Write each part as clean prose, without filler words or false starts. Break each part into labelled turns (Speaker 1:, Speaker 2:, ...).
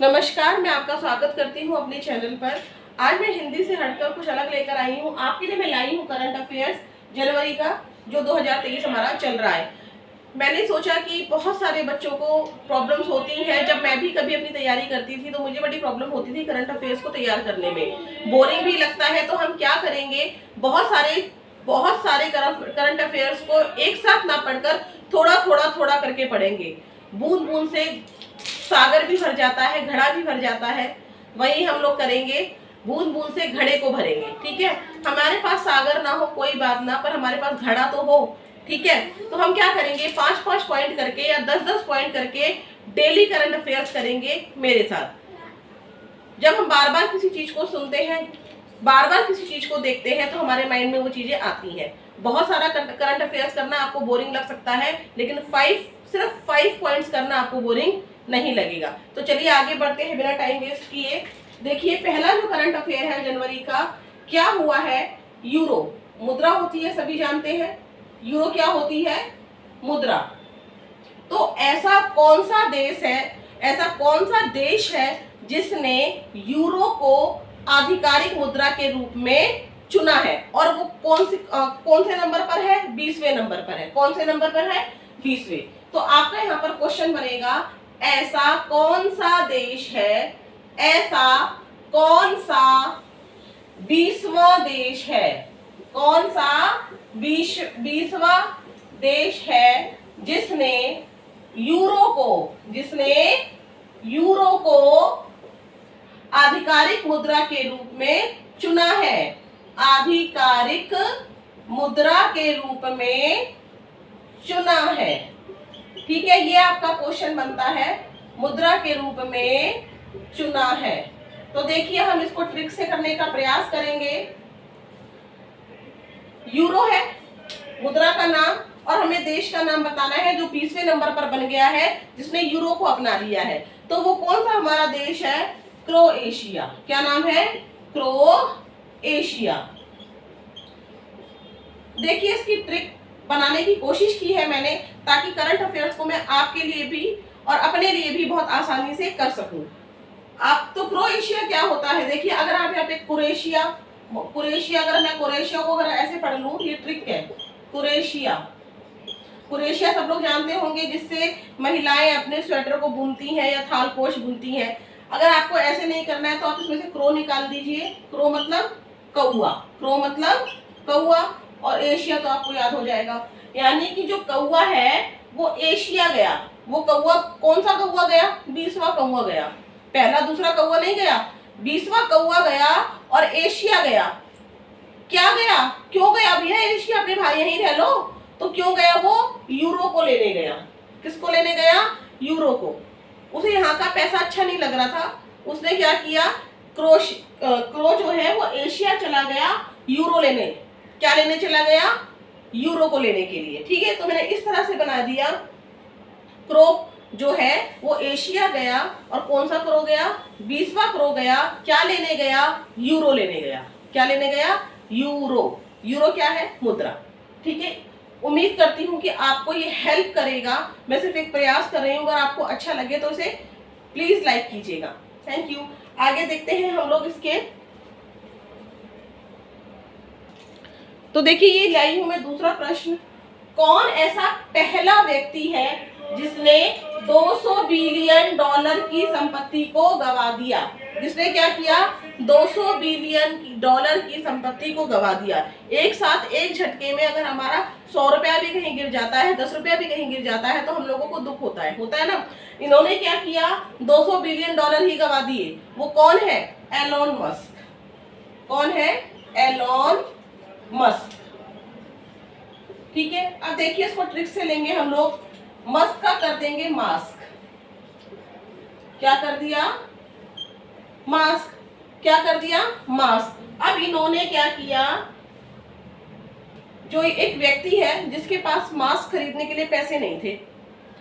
Speaker 1: नमस्कार, मैं आपका स्वागत करती हूँ अपने चैनल पर। आज मैं हिंदी से हटकर कुछ अलग लेकर आई हूँ। आपके लिए मैं लाई हूँ करंट अफेयर्स जनवरी का, जो 2023 हमारा चल रहा है। मैंने सोचा कि बहुत सारे बच्चों को प्रॉब्लम्स होती हैं। जब मैं भी कभी अपनी तैयारी करती थी तो मुझे बड़ी प्रॉब्लम होती थी करंट अफेयर्स को तैयार करने में। बोरिंग भी लगता है, तो हम क्या करेंगे, बहुत सारे करंट अफेयर्स को एक साथ ना पढ़कर थोड़ा करके पढ़ेंगे। बूंद बूंद से सागर भी भर जाता है, घड़ा भी भर जाता है। वही हम लोग करेंगे, बूंद बूंद से घड़े को भरेंगे। ठीक है, हमारे पास सागर ना हो कोई बात ना, पर हमारे पास घड़ा तो हो। ठीक है, तो हम क्या करेंगे, 5-5 पॉइंट करके या 10-10 पॉइंट करके डेली करंट अफेयर्स करेंगे मेरे साथ। जब हम बार बार किसी चीज को सुनते हैं, बार बार किसी चीज को देखते हैं, तो हमारे माइंड में वो चीजें आती हैं। बहुत सारा करंट अफेयर्स करना आपको बोरिंग लग सकता है, लेकिन सिर्फ 5 पॉइंट्स करना आपको बोरिंग नहीं लगेगा। तो चलिए आगे बढ़ते हैं बिना टाइम वेस्ट किए। देखिए, पहला जो करंट अफेयर है जनवरी का, क्या हुआ है, यूरो मुद्रा होती है, सभी जानते हैं। यूरो क्या होती है, मुद्रा। तो ऐसा कौन सा देश है जिसने यूरो को आधिकारिक मुद्रा के रूप में चुना है, और वो कौन से नंबर पर है, 20वें नंबर पर है। कौन से नंबर पर है, 20वें। तो आपका यहाँ पर क्वेश्चन बनेगा, ऐसा कौन सा देश है, ऐसा कौन सा 20वां देश है, कौन सा 20वां देश है जिसने यूरो को आधिकारिक मुद्रा के रूप में चुना है, आधिकारिक मुद्रा के रूप में चुना है। ठीक है, ये आपका क्वेश्चन बनता है, मुद्रा के रूप में चुना है। तो देखिए, हम इसको ट्रिक से करने का प्रयास करेंगे। यूरो है मुद्रा का नाम, और हमें देश का नाम बताना है जो 20वें नंबर पर बन गया है, जिसने यूरो को अपना लिया है। तो वो कौन सा हमारा देश है, क्रोएशिया। क्या नाम है, क्रोएशिया। देखिए, इसकी ट्रिक बनाने की कोशिश की है मैंने, ताकि करंट अफेयर्स को मैं आपके लिए भी और अपने लिए भी बहुत आसानी से कर सकूं। आप तो क्रोएशिया क्या होता है, देखिए, अगर आप यहाँ पे कुरेशिया, अगर मैं कुरेशिया को अगर ऐसे पढ़ लूं, ये ट्रिक है। कुरेशिया सब लोग जानते होंगे, जिससे महिलाएं अपने स्वेटर को बुनती हैं या थालपोश बुनती हैं। अगर आपको ऐसे नहीं करना है तो आप इसमें से क्रो निकाल दीजिए। क्रो मतलब कौआ, और एशिया तो आपको याद हो जाएगा। यानी कि जो कौआ है वो एशिया गया। वो कौआ कौन सा कौआ गया, 20वां कौआ गया। पहला दूसरा कौआ नहीं गया, 20वां कौआ गया और एशिया गया। क्या गया, क्यों गया भैया एशिया, अपने भाई यहीं रह लो। तो क्यों गया, वो यूरो को लेने गया। किसको लेने गया, यूरो को। उसे यहाँ का पैसा अच्छा नहीं लग रहा था, उसने क्या किया, क्रो जो है वो एशिया चला गया यूरो लेने। क्या लेने चला गया, यूरो को लेने के लिए। ठीक है, तो मैंने इस तरह से बना दिया, क्रो जो है वो एशिया गया, और कौन सा क्रो गया, 20वां क्रो गया। क्या लेने गया, यूरो लेने गया। क्या लेने गया, यूरो क्या है, मुद्रा। ठीक है, उम्मीद करती हूँ कि आपको ये हेल्प करेगा। मैं सिर्फ एक प्रयास कर रही हूँ, अगर आपको अच्छा लगे तो इसे प्लीज लाइक कीजिएगा। Thank you. आगे देखते हैं हम लोग इसके। तो देखिए, ये लाई हूं मैं दूसरा प्रश्न, कौन ऐसा पहला व्यक्ति है जिसने 200 बिलियन डॉलर की संपत्ति को गवा दिया। जिसने क्या किया, 200 बिलियन डॉलर की संपत्ति को गवा दिया। एक साथ एक झटके में अगर हमारा 100 रुपया भी कहीं गिर जाता है, 10 रुपया भी कहीं गिर जाता है, तो हम लोगों को दुख होता है ना। इन्होंने क्या किया, 200 बिलियन डॉलर ही गवा दिए। वो कौन है, एलोन मस्क। कौन है, एलोन मस्क। ठीक है, अब देखिए, इसको ट्रिक से लेंगे हम लोग। मस्क का कर देंगे मास्क। क्या कर दिया, मास्क। क्या कर दिया, मास्क। अब इन्होंने क्या किया, जो एक व्यक्ति है जिसके पास मास्क खरीदने के लिए पैसे नहीं थे,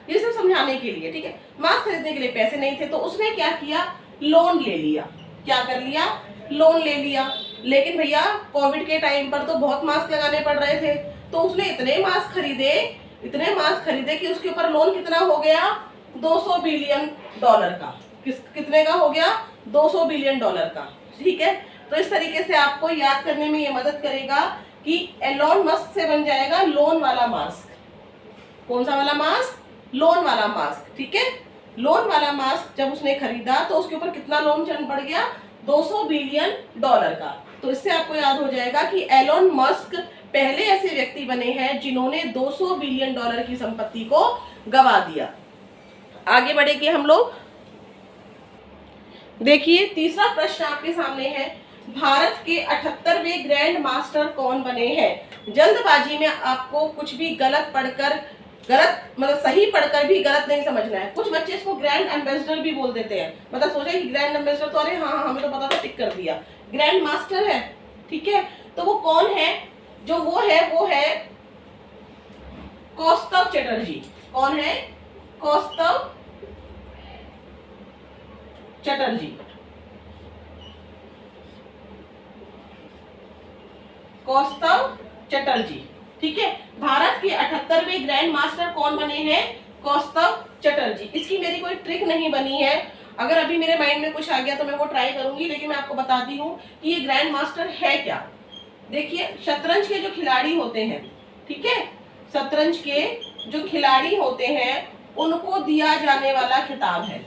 Speaker 1: ये सब समझाने के लिए, ठीक है, मास्क खरीदने के लिए पैसे नहीं थे, तो उसने क्या किया, लोन ले लिया। क्या कर लिया, लोन ले लिया। लेकिन भैया कोविड के टाइम पर तो बहुत मास्क लगाने पड़ रहे थे, तो उसने इतने मास्क खरीदे कि उसके ऊपर लोन कितना हो गया, 200 बिलियन डॉलर का। कितने का हो गया, 200 बिलियन डॉलर का। ठीक है, तो इस तरीके से आपको याद करने में ये मदद करेगा कि एलोन मस्क से बन जाएगा लोन वाला मास्क। कौन सा वाला मास्क, लोन वाला मास्क। ठीक है, लोन वाला मास्क जब उसने खरीदा तो उसके ऊपर कितना लोन चढ़ पड़ गया, 200 बिलियन डॉलर का। तो इससे आपको याद हो जाएगा कि एलोन मस्क पहले ऐसे व्यक्ति बने हैं जिन्होंने 200 बिलियन डॉलर की संपत्ति को गवा दिया। आगे बढ़ेंगे हम लोग। देखिए तीसरा प्रश्न आपके सामने है, भारत के 78वें ग्रैंड मास्टर कौन बने हैं। जल्दबाजी में आपको कुछ भी गलत पढ़कर, गलत मतलब सही पढ़कर भी गलत नहीं समझना है। कुछ बच्चे इसको ग्रैंड एम्बेसडर भी बोल देते हैं, मतलब सोचा कि ग्रैंड एम्बेसडर तो अरे हाँ हमें तो पता था, टिक कर दिया। ग्रैंड मास्टर है, ठीक है, तो वो कौन है, जो वो है कौस्तव चटर्जी। कौन है, कौस्तव चटर्जी। कौस्तव चटर्जी, ठीक है। भारत के 78वें ग्रैंड मास्टर कौन बने हैं, कौस्तव चटर्जी। इसकी मेरी कोई ट्रिक नहीं बनी है, अगर अभी मेरे माइंड में कुछ आ गया तो मैं वो ट्राई करूंगी, लेकिन मैं आपको बताती हूँ कि ये ग्रैंड मास्टर है क्या। देखिए शतरंज के जो खिलाड़ी होते हैं, ठीक है, शतरंज के जो खिलाड़ी होते हैं उनको दिया जाने वाला खिताब है,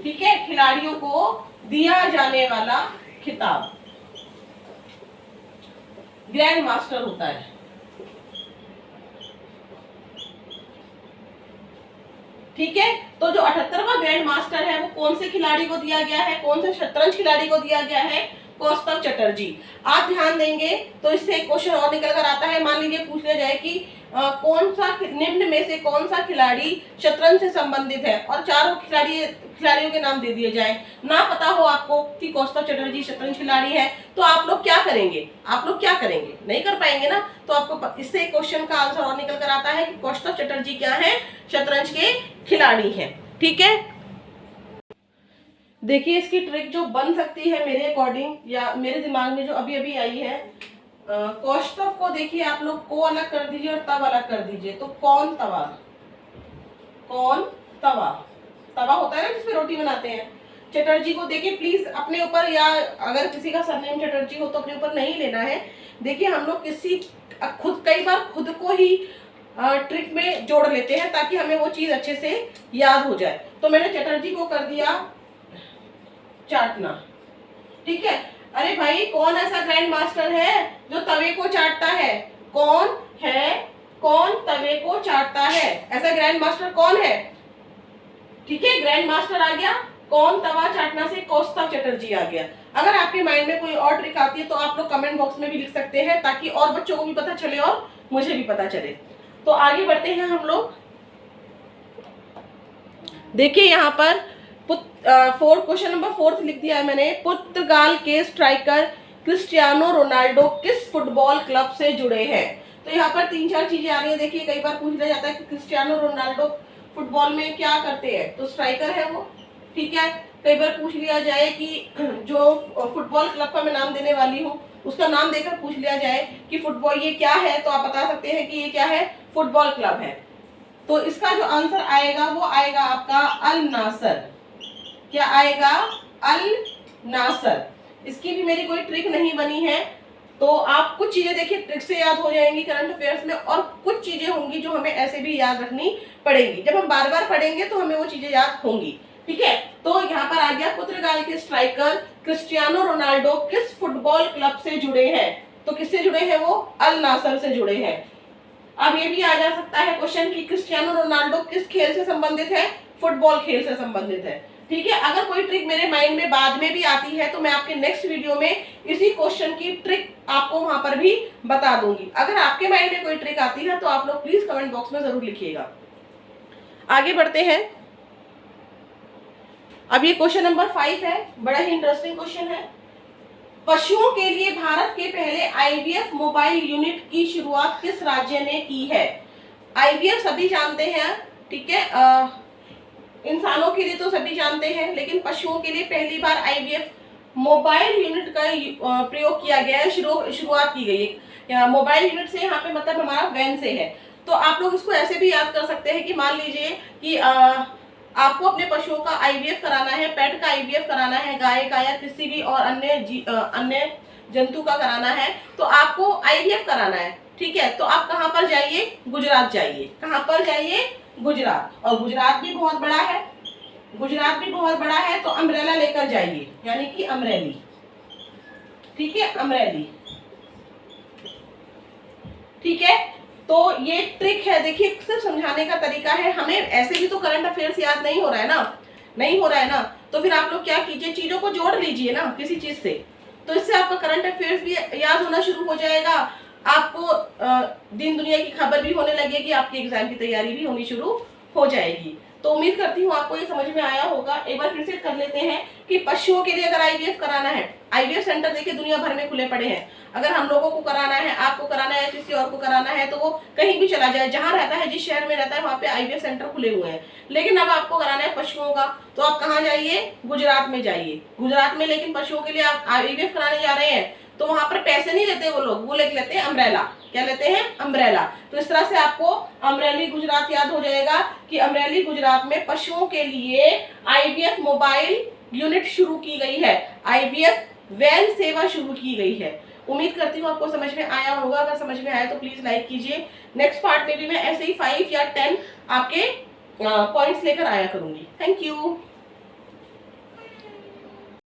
Speaker 1: ठीक है, खिलाड़ियों को दिया जाने वाला खिताब ग्रैंड मास्टर होता है। ठीक है, तो जो 78वां ग्रैंड मास्टर है वो कौन से खिलाड़ी को दिया गया है, कौन से शतरंज खिलाड़ी को दिया गया है, कौस्तव चटर्जी। आप ध्यान देंगे तो इससे एक क्वेश्चन और निकल कर आता है। मान लीजिए पूछ लिया जाए कि कौन सा निम्न में से कौन सा खिलाड़ी शतरंज से संबंधित है, और चारों खिलाड़ियों के नाम दे दिए जाए, ना पता हो आपको कि कौस्तव चटर्जी शतरंज खिलाड़ी है, तो आप लोग क्या करेंगे, नहीं कर पाएंगे ना। तो आपको इससे क्वेश्चन का आंसर और निकल कर आता है कि कौस्तव चटर्जी क्या है, शतरंज के खिलाड़ी हैं। ठीक है, देखिए इसकी ट्रिक जो बन सकती है मेरे अकॉर्डिंग या मेरे दिमाग में जो अभी अभी आई है, कौस्तव को देखिए आप लोग को अलग कर दीजिए और तव अलग कर दीजिए, तो कौन तवा, कौन तवा, तवा होता है ना जिसमें रोटी बनाते हैं। चटर्जी को देखिए प्लीज अपने ऊपर, या अगर किसी का सरनेम चटर्जी हो तो अपने ऊपर नहीं लेना है। देखिए हम लोग कई बार खुद को ही ट्रिक में जोड़ लेते हैं ताकि हमें वो चीज अच्छे से याद हो जाए। तो मैंने चटर्जी को कर दिया चाटना, ठीक है। अरे भाई कौन ऐसा ग्रैंड मास्टर है जो तवे को चाटता है, कौन है, कौन तवे को चाटता है, ऐसा ग्रैंड मास्टर कौन है। ठीक है, ग्रैंड मास्टर आ गया, कौन तवा चाटना से कौस्तव चटर्जी आ गया। अगर आपके माइंड में कोई और ट्रिक आती है तो आप लोग कमेंट बॉक्स में भी लिख सकते हैं, ताकि और बच्चों को भी पता चले और मुझे भी पता चले। तो आगे बढ़ते हैं हम लोग। देखिए यहाँ पर क्वेश्चन नंबर 4 लिख दिया है मैंने। पुर्तगाल के स्ट्राइकर क्रिस्टियानो रोनाल्डो किस फुटबॉल क्लब से जुड़े हैं। तो यहाँ पर 3-4 चीजें आ रही है। देखिए कई बार पूछ लिया जाता है कि क्रिस्टियानो रोनाल्डो फुटबॉल में क्या करते हैं, तो स्ट्राइकर है वो, ठीक है। कई बार पूछ लिया जाए कि जो फुटबॉल क्लब का मैं नाम देने वाली हूँ उसका नाम देकर पूछ लिया जाए कि फुटबॉल ये क्या है, तो आप बता सकते हैं कि ये क्या है, फुटबॉल क्लब है। तो इसका जो आंसर आएगा वो आएगा आपका अल नासर। क्या आएगा, अल नासर। इसकी भी मेरी कोई ट्रिक नहीं बनी है, तो आप कुछ चीजें देखिए ट्रिक से याद हो जाएंगी करंट अफेयर्स में, और कुछ चीजें होंगी जो हमें ऐसे भी याद रखनी पड़ेंगी। जब हम बार बार पढ़ेंगे तो हमें वो चीजें याद होंगी, ठीक है। तो यहाँ पर आ गया पुर्तगाल के स्ट्राइकर क्रिस्टियानो रोनाल्डो किस फुटबॉल क्लब से जुड़े हैं, तो किससे जुड़े हैं वो, अल नासर से जुड़े हैं। अब ये भी आ जा सकता है क्वेश्चन कि क्रिस्टियानो रोनाल्डो किस खेल से संबंधित है, फुटबॉल खेल से संबंधित है, ठीक है। अगर कोई ट्रिक मेरे माइंड में बाद में भी आती है तो मैं आपके नेक्स्ट वीडियो में इसी क्वेश्चन की ट्रिक आपको वहां पर भी बता दूंगी। अगर आपके माइंड में कोई ट्रिक आती है तो आप लोग प्लीज कमेंट बॉक्स में जरूर लिखिएगा। आगे बढ़ते हैं। अब ये क्वेश्चन नंबर 5 है, बड़ा ही इंटरेस्टिंग क्वेश्चन है। पशुओं के लिए भारत के पहले आईवीएफ मोबाइल यूनिट की शुरुआत किस राज्य ने की है। आईवीएफ सभी जानते हैं, ठीक है, इंसानों के लिए तो सभी जानते हैं, लेकिन पशुओं के लिए पहली बार आईवीएफ मोबाइल यूनिट का प्रयोग किया गया है, शुरुआत की गई है। मोबाइल यूनिट से यहाँ पे मतलब हमारा वैन से है। तो आप लोग इसको ऐसे भी याद कर सकते हैं कि मान लीजिए कि आपको अपने पशुओं का आईवीएफ कराना है, पेट का आईवीएफ कराना है, गाय का या किसी भी और अन्य जंतु का कराना है, तो आपको आईवीएफ कराना है। ठीक है, तो आप कहाँ पर जाइए? गुजरात जाइए। कहाँ पर जाइए? गुजरात। और गुजरात भी बहुत बड़ा है, गुजरात भी बहुत बड़ा है, तो अम्ब्रेला लेकर जाइए, यानी कि अमरेली। ठीक है, अमरेली। ठीक है, तो ये ट्रिक है, देखिए सिर्फ समझाने का तरीका है, हमें ऐसे भी तो करंट अफेयर्स याद नहीं हो रहा है ना, नहीं हो रहा है ना, तो फिर आप लोग क्या कीजिए, चीजों को जोड़ लीजिए ना किसी चीज से, तो इससे आपका करंट अफेयर्स भी याद होना शुरू हो जाएगा, आपको दिन दुनिया की खबर भी होने लगेगी, आपकी एग्जाम की तैयारी भी होनी शुरू हो जाएगी। तो उम्मीद करती हूँ आपको ये समझ में आया होगा। एक बार फिर से कर लेते हैं कि पशुओं के लिए अगर आईवीएफ कराना है, आईवीएफ सेंटर देखिए दुनिया भर में खुले पड़े हैं, अगर हम लोगों को कराना है, आपको कराना है, किसी और को कराना है, तो वो कहीं भी चला जाए, जहां रहता है, जिस शहर में रहता है, वहां पे आईवीएफ सेंटर खुले हुए हैं। लेकिन अब आपको कराना है पशुओं का, तो आप कहाँ जाइए? गुजरात में जाइए। गुजरात में लेकिन पशुओं के लिए आप आईवीएफ कराने जा रहे हैं, तो वहां पर पैसे नहीं लेते वो लोग, वो लेते हैं अम्ब्रेला। क्या लेते हैं? अम्ब्रेला। तो इस तरह से आपको अमरेली गुजरात याद हो जाएगा कि अमरेली गुजरात में पशुओं के लिए आईवीएफ मोबाइल यूनिट शुरू की गई है, आईवीएफ वैन सेवा शुरू की गई है। उम्मीद करती हूँ आपको समझ में आया होगा। अगर समझ में आया तो प्लीज लाइक कीजिए। नेक्स्ट पार्ट में भी मैं ऐसे ही 5 या 10 आपके पॉइंट्स लेकर आया करूंगी। Thank you.